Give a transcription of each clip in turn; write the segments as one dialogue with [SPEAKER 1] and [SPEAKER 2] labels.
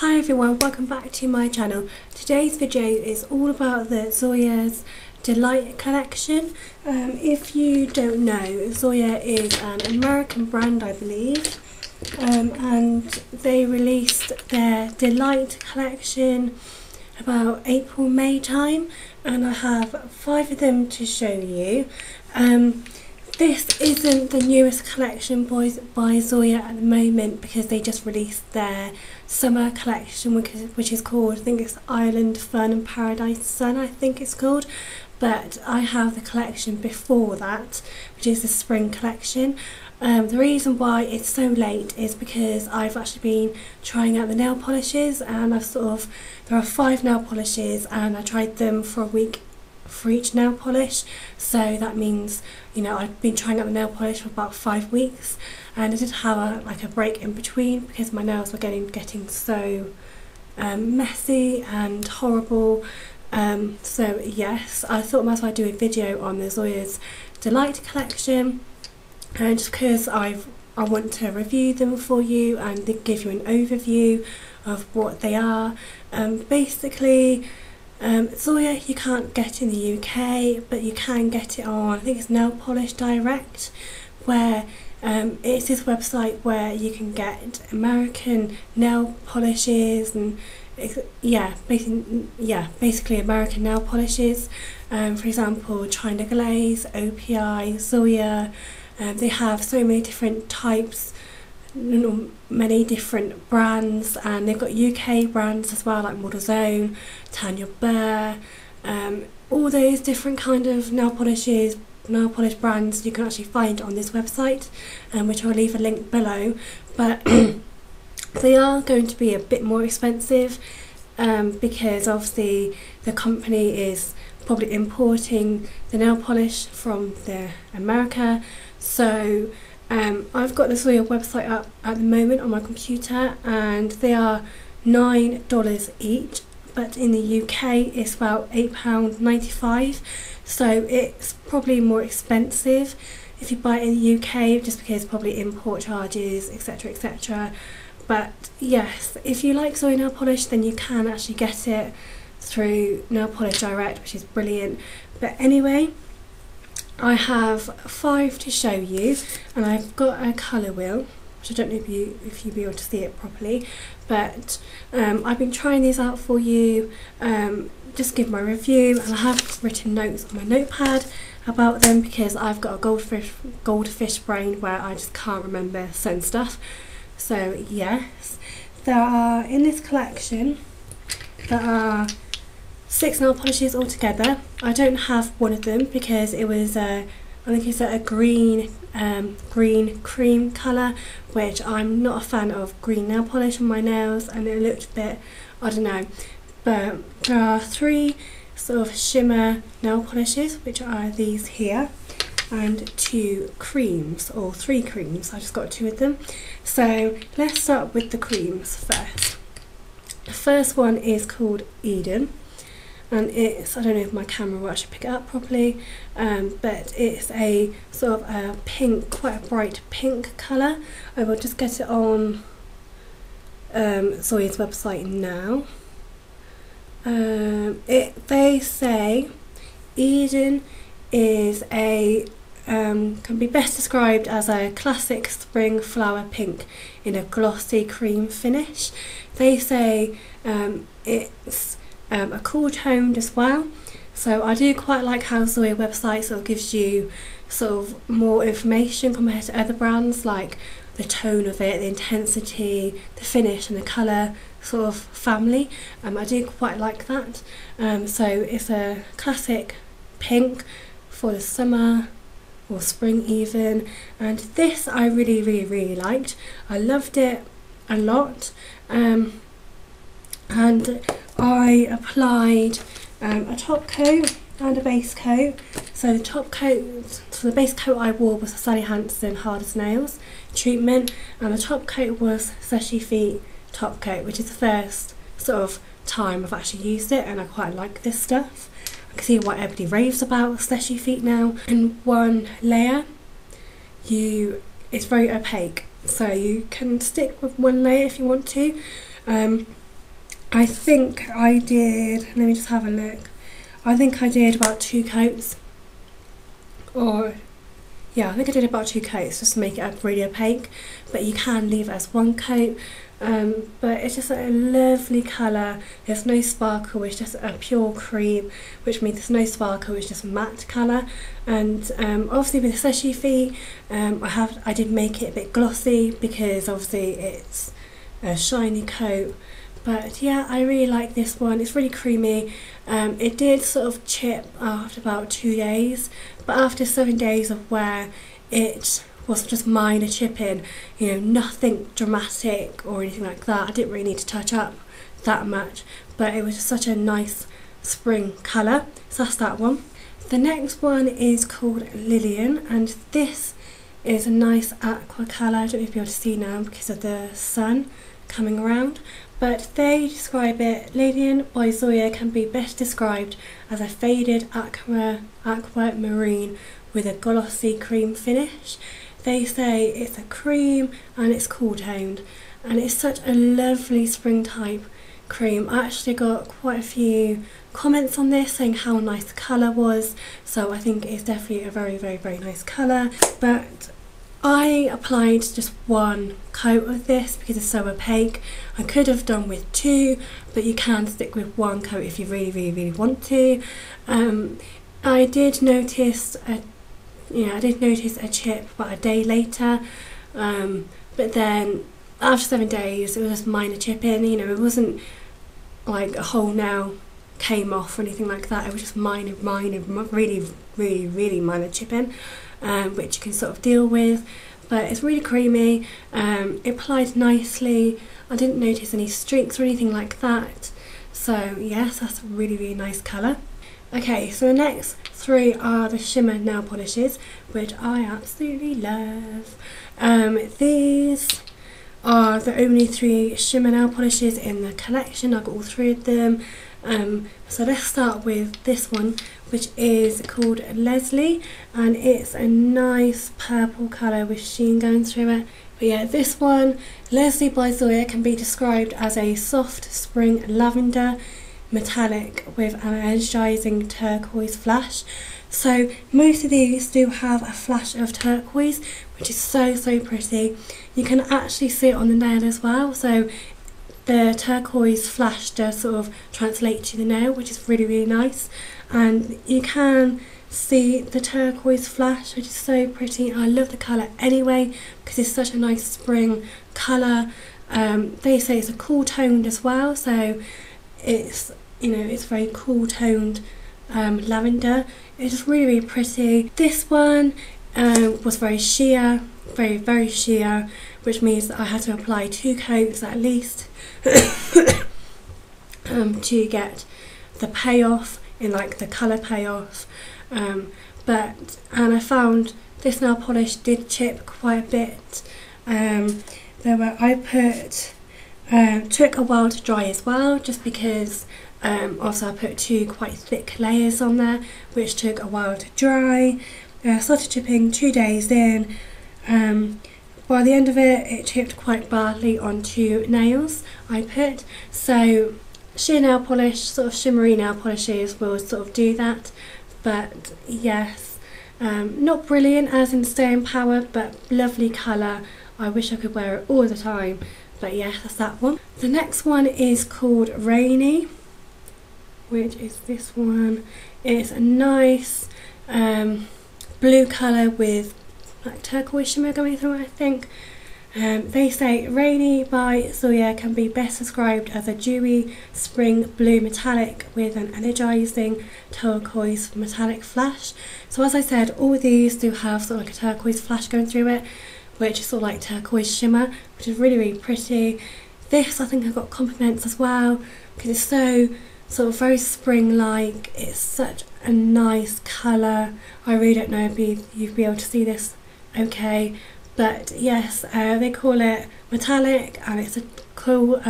[SPEAKER 1] Hi everyone, welcome back to my channel. Today's video is all about the Zoya's Delight collection. If you don't know, Zoya is an American brand, I believe, and they released their Delight collection about April-May time, and I have 5 of them to show you. This isn't the newest collection by Zoya at the moment because they just released their summer collection, which is called, I think it's Island Fun and Paradise Sun, I think it's called. But I have the collection before that, which is the spring collection. The reason why it's so late is because I've actually been trying out the nail polishes, and there are 5 nail polishes, and I tried them for a week for each nail polish. So that means, you know, I've been trying out the nail polish for about 5 weeks, and I did have a break in between because my nails were getting so messy and horrible. So yes, I thought I might as well do a video on the Zoya's Delight collection, and just because I want to review them for you and give you an overview of what they are. Basically, Zoya you can't get in the UK, but you can get it on, I think it's Nail Polish Direct, where it's this website where you can get American nail polishes and basically American nail polishes. For example, China Glaze, OPI, Zoya. They have so many different types, many different brands, and they've got UK brands as well, like Model Zone, Tanya Burr, all those different kind of nail polish brands you can actually find on this website, which I'll leave a link below. But they are going to be a bit more expensive because obviously the company is probably importing the nail polish from America. So I've got the Zoya website up at the moment on my computer, and they are $9 each, but in the UK it's about £8.95, so it's probably more expensive if you buy it in the UK, just because probably import charges, etc, etc. But yes, if you like Zoya nail polish, then you can actually get it through Nail Polish Direct, which is brilliant. But anyway, I have 5 to show you, and I've got a colour wheel, which I don't know if you'll be able to see it properly, but I've been trying these out for you, just give my review, and I have written notes on my notepad about them because I've got a goldfish brain where I just can't remember certain stuff. So yes, there are, in this collection, there are 6 nail polishes altogether. I don't have one of them because it was I think it's a green cream colour, which I'm not a fan of green nail polish on my nails, and it looked a bit, I don't know. But there are 3 sort of shimmer nail polishes, which are these here, and 2 creams, or 3 creams. I just got 2 of them. So let's start with the creams first. The first one is called Eden, and it's, I don't know if my camera will actually pick it up properly, but it's a sort of a pink, quite a bright pink colour. I will just get it on Zoya's website now. They say Eden is can be best described as a classic spring flower pink in a glossy cream finish. They say it's a cool toned as well, so I do quite like how Zoya website sort of gives you sort of more information compared to other brands, like the tone of it, the intensity, the finish and the colour sort of family. I do quite like that. So it's a classic pink for the summer or spring even, and this I really liked. I loved it a lot, and I applied a top coat and a base coat. So the base coat I wore was the Sally Hansen Hard as Nails treatment, and the top coat was Seshy Feet top coat, which is the first sort of time I've actually used it, and I quite like this stuff. I can see why everybody raves about Seshy Feet now. In one layer, it's very opaque, so you can stick with one layer if you want to. I think I did, let me just have a look. I think I did about 2 coats, or yeah, I think I did about 2 coats just to make it really opaque, but you can leave it as 1 coat. But it's just a lovely colour. There's no sparkle, it's just a pure cream, which means there's no sparkle, it's just matte colour. And obviously with the sachet feet, I did make it a bit glossy because obviously it's a shiny coat. But yeah, I really like this one. It's really creamy. It did sort of chip after about 2 days, but after 7 days of wear, it was just minor chipping, you know, nothing dramatic or anything like that. I didn't really need to touch up that much, but it was just such a nice spring colour. So that's that one. The next one is called Lillian, and this is a nice aqua colour. I don't know if you'll be able to see now because of the sun coming around, but they describe it, Lillian by Zoya can be best described as a faded aqua marine with a glossy cream finish. They say it's a cream and it's cool toned, and it's such a lovely spring type cream. I actually got quite a few comments on this saying how nice the colour was, so I think it's definitely a very nice colour. But I applied just 1 coat of this because it's so opaque. I could have done with 2, but you can stick with 1 coat if you really want to. I did notice a chip about a day later, but then after 7 days it was just minor chipping. You know, it wasn't like a whole nail came off or anything like that. It was just minor, really minor chipping, which you can sort of deal with. But it's really creamy. It applied nicely. I didn't notice any streaks or anything like that. So yes, that's a really nice colour. Okay, so the next 3 are the shimmer nail polishes, which I absolutely love. These are the only 3 shimmer nail polishes in the collection. I've got all 3 of them. So let's start with this one, which is called Leslie, and it's a nice purple colour with sheen going through it. But yeah, this one, Leslie by Zoya, can be described as a soft spring lavender metallic with an energising turquoise flash. So most of these do have a flash of turquoise, which is so pretty. You can actually see it on the nail as well, so the turquoise flash does sort of translate to the nail, which is really nice. And you can see the turquoise flash, which is so pretty. I love the colour anyway because it's such a nice spring colour. They say it's a cool toned as well, so it's, you know, it's very cool toned lavender. It's just really pretty. This one was very sheer, very sheer, which means that I had to apply 2 coats at least to get the payoff, in like the colour payoff. And I found this nail polish did chip quite a bit. Took a while to dry as well, just because also I put 2 quite thick layers on there, which took a while to dry. Started chipping 2 days in. By the end of it, it chipped quite badly onto nails I put. So sheer nail polish, sort of shimmery nail polishes will sort of do that. But yes, not brilliant as in staying power, but lovely colour. I wish I could wear it all the time. But yeah, that's that one. The next one is called Rayne, which is this one. It's a nice blue colour with like turquoise shimmer going through it, I think. They say Rayne by Zoya can be best described as a dewy spring blue metallic with an energising turquoise metallic flash. So as I said, all these do have sort of like a turquoise flash going through it, which is sort of like turquoise shimmer, which is really pretty. This, I think I got compliments as well because it's so sort of very spring-like. It's such a nice colour. I really don't know if you'd be able to see this okay, but yes, they call it metallic, and it's a cool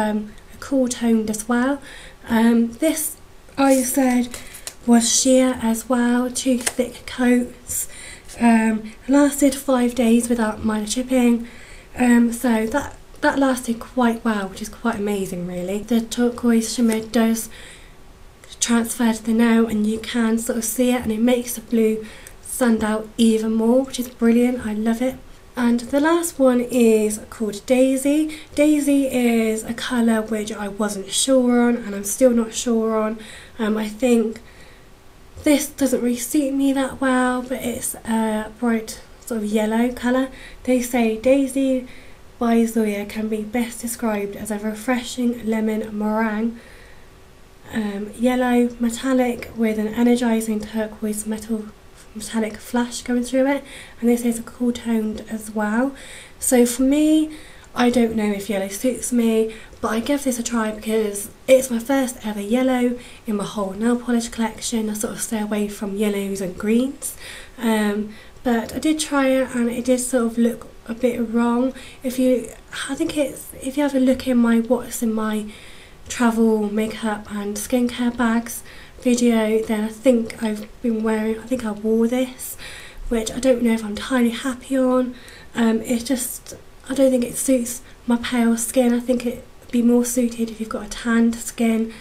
[SPEAKER 1] toned as well. This, I said, was sheer as well, 2 thick coats. Lasted 5 days without minor chipping, so that that lasted quite well, which is quite amazing really. The turquoise shimmer does transfer to the nail and you can sort of see it, and it makes the blue stand out even more, which is brilliant. I love it. And the last one is called Daisy. Daisy is a colour which I wasn't sure on, and I'm still not sure on. I think this doesn't really suit me that well, but it's a bright sort of yellow colour. They say Daisy by Zoya can be best described as a refreshing lemon meringue, yellow metallic with an energising turquoise metallic flash going through it, and this is a cool toned as well. So for me, I don't know if yellow suits me, but I give this a try because it's my first ever yellow in my whole nail polish collection. I sort of stay away from yellows and greens, but I did try it and it did sort of look a bit wrong. If you have a look in my what's in my travel makeup and skincare bags video, then I think I wore this, which I don't know if I'm entirely happy on. It's just, I don't think it suits my pale skin. I think it'd be more suited if you've got a tanned skin.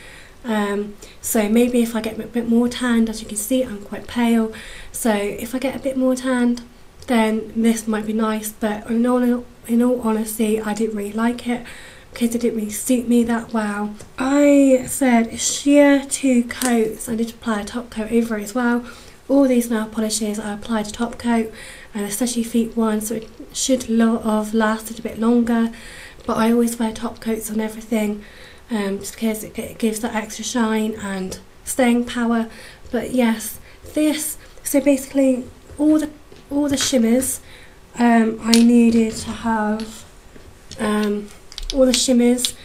[SPEAKER 1] So maybe if I get a bit more tanned, as you can see I'm quite pale, so if I get a bit more tanned then this might be nice, but in all honesty I didn't really like it because it didn't really suit me that well. I said sheer 2 coats. I did apply a top coat over it as well. All these nail polishes I applied a top coat, and especially feet one, so it should have lasted a bit longer, but I always wear top coats on everything just because it gives that extra shine and staying power. But yes, so basically all the shimmers I needed to have, all the shimmers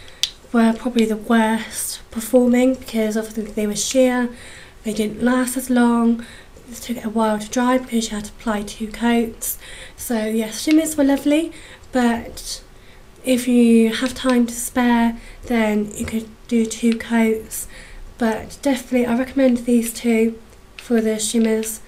[SPEAKER 1] were probably the worst performing because obviously they were sheer, they didn't last as long, it took a while to dry because you had to apply 2 coats. So yes, shimmers were lovely, but if you have time to spare then you could do 2 coats. But definitely I recommend these 2 for the shimmers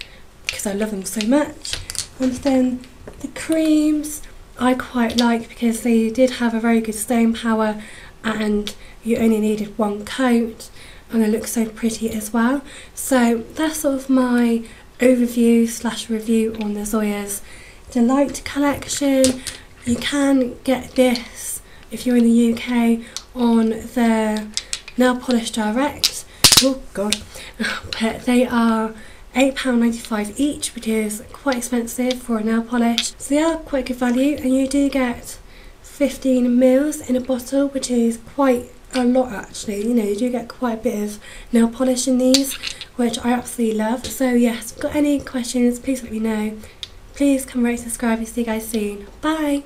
[SPEAKER 1] because I love them so much. And then the creams I quite like because they did have a very good staying power and you only needed 1 coat, and they look so pretty as well. So that's sort of my overview / review on the Zoya's Delight collection. You can get this if you're in the UK on their Nail Polish Direct. Oh god, but they are £8.95 each, which is quite expensive for a nail polish. So they are quite good value, and you do get 15 mils in a bottle, which is quite a lot actually. You know, you do get quite a bit of nail polish in these, which I absolutely love. So yes, if you've got any questions, please let me know. Please come rate, subscribe, and see you guys soon. Bye!